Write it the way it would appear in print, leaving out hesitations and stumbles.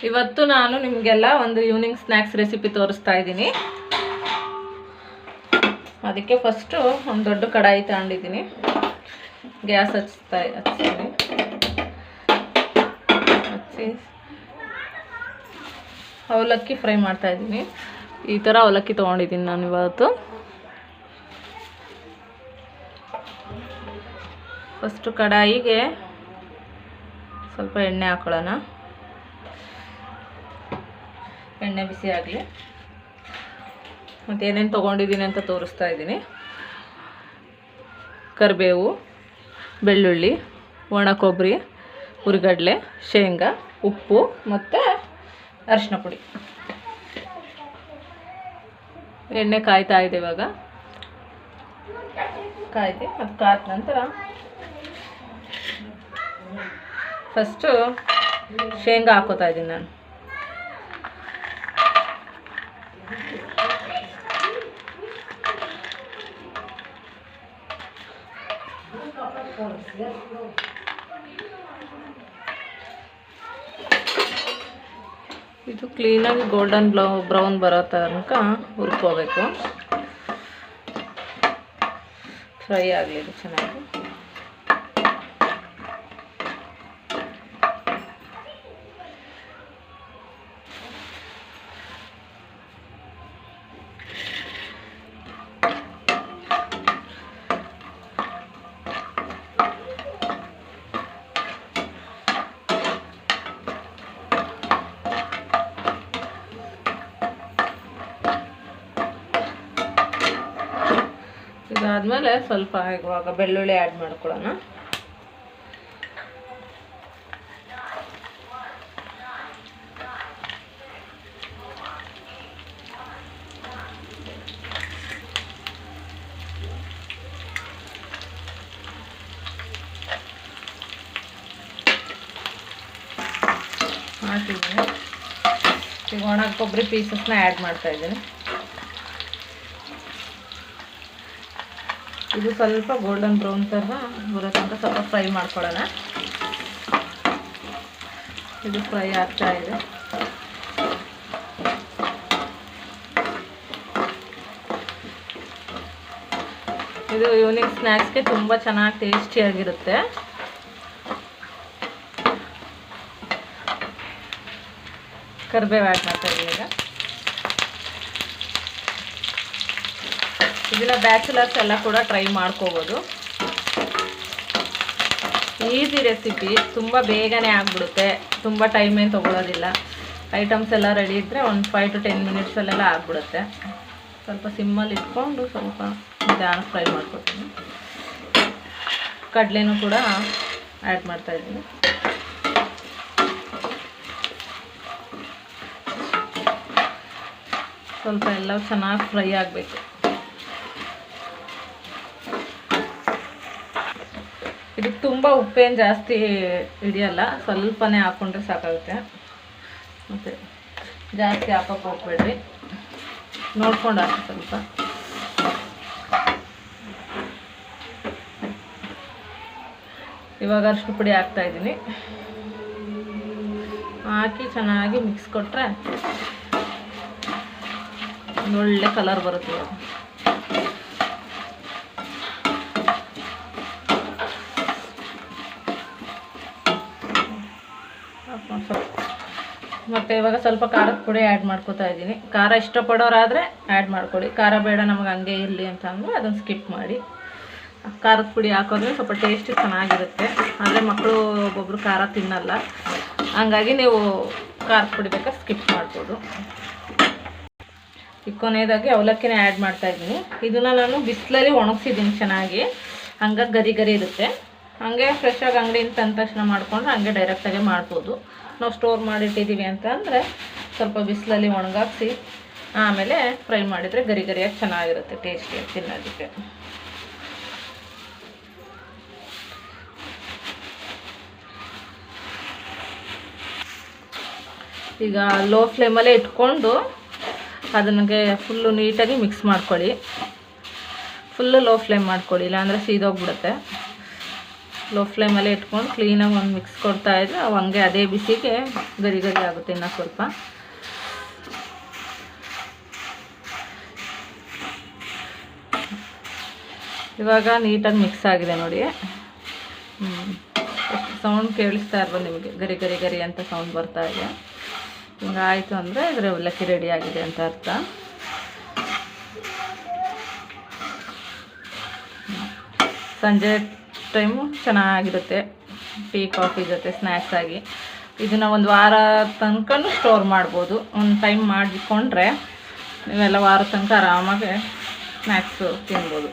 ಇವತ್ತು ನಾನು ನಿಮಗೆಲ್ಲ ಒಂದು ಈವ್ನಿಂಗ್ ಸ್ನ್ಯಾಕ್ಸ್ ರೆಸಿಪಿ ತೋರಿಸ್ತಾ ಇದ್ದೀನಿ. ಅದಕ್ಕೆ ಫಸ್ಟು ಒಂದು ದೊಡ್ಡ ಕಡಾಯಿ ತಗೊಂಡಿದ್ದೀನಿ. ಗ್ಯಾಸ್ ಹಚ್ತೀನಿ. ಹಚ್ಚಿ ಅವಲಕ್ಕಿ ಫ್ರೈ ಮಾಡ್ತಾ ಇದ್ದೀನಿ. ಈ ಥರ ಅವಲಕ್ಕಿ ತೊಗೊಂಡಿದ್ದೀನಿ ನಾನು ಇವತ್ತು. ಫಸ್ಟು ಕಡಾಯಿಗೆ ಸ್ವಲ್ಪ ಎಣ್ಣೆ ಹಾಕೊಳ್ಳೋಣ. ಎಣ್ಣೆ ಬಿಸಿ ಆಗಲಿ. ಮತ್ತು ಏನೇನು ತೊಗೊಂಡಿದ್ದೀನಿ ಅಂತ ತೋರಿಸ್ತಾ ಇದ್ದೀನಿ. ಕರಿಬೇವು, ಬೆಳ್ಳುಳ್ಳಿ, ಒಣ ಕೊಬ್ಬರಿ, ಹುರಿಗಡಲೆ, ಶೇಂಗಾ, ಉಪ್ಪು ಮತ್ತು ಅರಿಶಿನ ಪುಡಿ. ಎಣ್ಣೆ ಕಾಯ್ತಾ ಇದೆ. ಇವಾಗ ಕಾಯ್ದೆ. ಅದು ಕಾದ ನಂತರ ಫಸ್ಟು ಶೇಂಗಾ ಹಾಕೋತಾ ಇದ್ದೀನಿ ನಾನು. ಇದು ಕ್ಲೀನಾಗಿ ಗೋಲ್ಡನ್ ಬ್ರೌನ್ ಬರೋ ತನಕ ಹುರ್ಕೋಬೇಕು. ಫ್ರೈ ಆಗಲಿ ಇದು ಚೆನ್ನಾಗಿ. ಇದಾದಮೇಲೆ ಸ್ವಲ್ಪ ಇವಾಗ ಬೆಳ್ಳುಳ್ಳಿ ಆ್ಯಡ್ ಮಾಡ್ಕೊಳ್ಳೋಣ. ಹಾಕಿದ್ದೀನಿ. ಈಗ ಒಣ ಕೊಬ್ಬರಿ ಪೀಸಸ್ನ ಆ್ಯಡ್ ಮಾಡ್ತಾ ಇದ್ದೀನಿ. ಇದು ಸ್ವಲ್ಪ ಗೋಲ್ಡನ್ ಬ್ರೌನ್ ಥರ ಬರೋ ತನಕ ಸ್ವಲ್ಪ ಫ್ರೈ ಮಾಡ್ಕೊಳ್ಳೋಣ. ಇದು ಫ್ರೈ ಆಗ್ತಾ ಇದೆ. ಇದು ಈವ್ನಿಂಗ್ ಸ್ನ್ಯಾಕ್ಸ್ಗೆ ತುಂಬ ಚೆನ್ನಾಗಿ ಟೇಸ್ಟಿಯಾಗಿರುತ್ತೆ. ಕರಿಬೇವು ಆ್ಯಡ್ ಮಾಡ್ತಾ ಇದ್ದೀನಿ ಈಗ. ಇದನ್ನ ಬ್ಯಾಚುಲರ್ಸ್ ಎಲ್ಲ ಕೂಡ ಟ್ರೈ ಮಾಡ್ಕೋಬೋದು. ಈಸಿ ರೆಸಿಪಿ, ತುಂಬ ಬೇಗನೆ ಆಗಿಬಿಡುತ್ತೆ. ತುಂಬ ಟೈಮ್ ಏನು ತೊಗೊಳೋದಿಲ್ಲ. ಐಟಮ್ಸ್ ಎಲ್ಲ ರೆಡಿ ಇದ್ದರೆ ಒಂದು 5 to 10 ಮಿನಿಟ್ಸಲ್ಲೆಲ್ಲ ಆಗಿಬಿಡುತ್ತೆ. ಸ್ವಲ್ಪ ಸಿಮ್ಮಲ್ಲಿ ಇಟ್ಕೊಂಡು ಸ್ವಲ್ಪ ನಿಧಾನ ಫ್ರೈ ಮಾಡ್ಕೊತೀನಿ. ಕಡಲೆನೂ ಕೂಡ ಆ್ಯಡ್ ಮಾಡ್ತಾಯಿದ್ದೀನಿ. ಸ್ವಲ್ಪ ಎಲ್ಲ ಚೆನ್ನಾಗಿ ಫ್ರೈ ಆಗಬೇಕು. ಇದಕ್ಕೆ ತುಂಬ ಉಪ್ಪೇನು ಜಾಸ್ತಿ ಹಿಡಿಯಲ್ಲ, ಸ್ವಲ್ಪನೇ ಹಾಕ್ಕೊಂಡ್ರೆ ಸಾಕಾಗುತ್ತೆ. ಮತ್ತು ಜಾಸ್ತಿ ಹಾಕೋಕ್ಕೆ ಹೋಗ್ಬೇಡ್ರಿ, ನೋಡ್ಕೊಂಡು ಹಾಕಿ ಸ್ವಲ್ಪ. ಇವಾಗ ಅರಿಶಿನ ಪುಡಿ ಹಾಕ್ತಾಯಿದ್ದೀನಿ. ಹಾಕಿ ಚೆನ್ನಾಗಿ ಮಿಕ್ಸ್ ಕೊಟ್ಟರೆ ಒಳ್ಳೆ ಕಲರ್ ಬರುತ್ತೆ. ಮತ್ತು ಇವಾಗ ಸ್ವಲ್ಪ ಖಾರದ ಪುಡಿ ಆ್ಯಡ್ ಮಾಡ್ಕೊತಾ ಇದ್ದೀನಿ. ಖಾರ ಇಷ್ಟಪಡೋರಾದರೆ ಆ್ಯಡ್ ಮಾಡ್ಕೊಳ್ಳಿ. ಖಾರ ಬೇಡ ನಮಗೆ ಹಂಗೆ ಇರಲಿ ಅಂತ ಅಂದರೆ ಅದನ್ನು ಸ್ಕಿಪ್ ಮಾಡಿ. ಖಾರದ ಪುಡಿ ಹಾಕೋದ್ರೆ ಸ್ವಲ್ಪ ಟೇಸ್ಟ್ ಚೆನ್ನಾಗಿರುತ್ತೆ. ಆದರೆ ಮಕ್ಕಳು ಒಬ್ಬೊಬ್ಬರು ಖಾರ ತಿನ್ನಲ್ಲ, ಹಂಗಾಗಿ ನೀವು ಖಾರದ ಪುಡಿ ಬೇಕಾದ್ರೆ ಸ್ಕಿಪ್ ಮಾಡ್ಬೋದು. ಈಗ ಕೊನೆಯದಾಗಿ ಅವಲಕ್ಕಿನೇ ಆ್ಯಡ್ ಮಾಡ್ತಾಯಿದ್ದೀನಿ. ಇದನ್ನು ನಾನು ಬಿಸಿಲಲ್ಲಿ ಒಣಗಿಸಿದ್ದೀನಿ ಚೆನ್ನಾಗಿ, ಹಂಗಾಗಿ ಗರಿ ಗರಿ ಇರುತ್ತೆ. ಹಾಗೆ ಫ್ರೆಶ್ಶಾಗಿ ಅಂಗಡಿಯಿಂದ ತಂದ ತಕ್ಷಣ ಮಾಡಿಕೊಂಡ್ರೆ ಹಂಗೆ ಡೈರೆಕ್ಟಾಗೆ ಮಾಡ್ಬೋದು. ನಾವು ಸ್ಟೋರ್ ಮಾಡಿಟ್ಟಿದ್ದೀವಿ ಅಂತ ಅಂದರೆ ಸ್ವಲ್ಪ ಬಿಸಿಲಲ್ಲಿ ಒಣಗಾಕ್ಸಿ ಆಮೇಲೆ ಫ್ರೈ ಮಾಡಿದರೆ ಗರಿ ಗರಿಯಾಗಿ ಚೆನ್ನಾಗಿರುತ್ತೆ, ಟೇಸ್ಟಿಯಾಗಿ ತಿನ್ನೋದಕ್ಕೆ. ಈಗ ಲೋ ಫ್ಲೇಮಲ್ಲೇ ಇಟ್ಕೊಂಡು ಅದಕ್ಕೆ ಫುಲ್ಲು ನೀಟಾಗಿ ಮಿಕ್ಸ್ ಮಾಡ್ಕೊಳ್ಳಿ. ಫುಲ್ಲು ಲೋ ಫ್ಲೇಮ್ ಮಾಡ್ಕೊಳ್ಳಿ, ಇಲ್ಲಾಂದರೆ ಸೀದೋಗ್ಬಿಡುತ್ತೆ. ಲೋ ಫ್ಲೇಮಲ್ಲೇ ಇಟ್ಕೊಂಡು ಕ್ಲೀನಾಗಿ ಒಂದು ಮಿಕ್ಸ್ ಕೊಡ್ತಾಯಿದ್ರೆ ಅವು ಹಂಗೆ ಅದೇ ಬಿಸಿಗೆ ಗರಿ ಗರಿ ಆಗುತ್ತೆ ಇನ್ನು ಸ್ವಲ್ಪ. ಇವಾಗ ನೀಟಾಗಿ ಮಿಕ್ಸ್ ಆಗಿದೆ ನೋಡಿ. ಸೌಂಡ್ ಕೇಳಿಸ್ತಾ ಇರ್ಬೋದು ನಿಮಗೆ, ಗರಿ ಗರಿ ಗರಿ ಅಂತ ಸೌಂಡ್ ಬರ್ತಾ ಇದೆ. ಹಿಂಗಾಯಿತು ಅಂದರೆ ಇದರ ಅವಲಕ್ಕಿ ರೆಡಿ ಆಗಿದೆ ಅಂತ ಅರ್ಥ. ಸಂಜೆ ಟೈಮು ಚೆನ್ನಾಗಿರುತ್ತೆ ಟೀ ಕಾಫಿ ಜೊತೆ ಸ್ನ್ಯಾಕ್ಸ್ ಆಗಿ. ಇದನ್ನು ಒಂದು ವಾರ ತನಕ ಸ್ಟೋರ್ ಮಾಡ್ಬೋದು. ಒಂದು ಟೈಮ್ ಮಾಡಿಕೊಂಡ್ರೆ ನೀವೆಲ್ಲ ವಾರ ತನಕ ಆರಾಮಾಗಿ ಸ್ನ್ಯಾಕ್ಸು ತಿನ್ಬೋದು.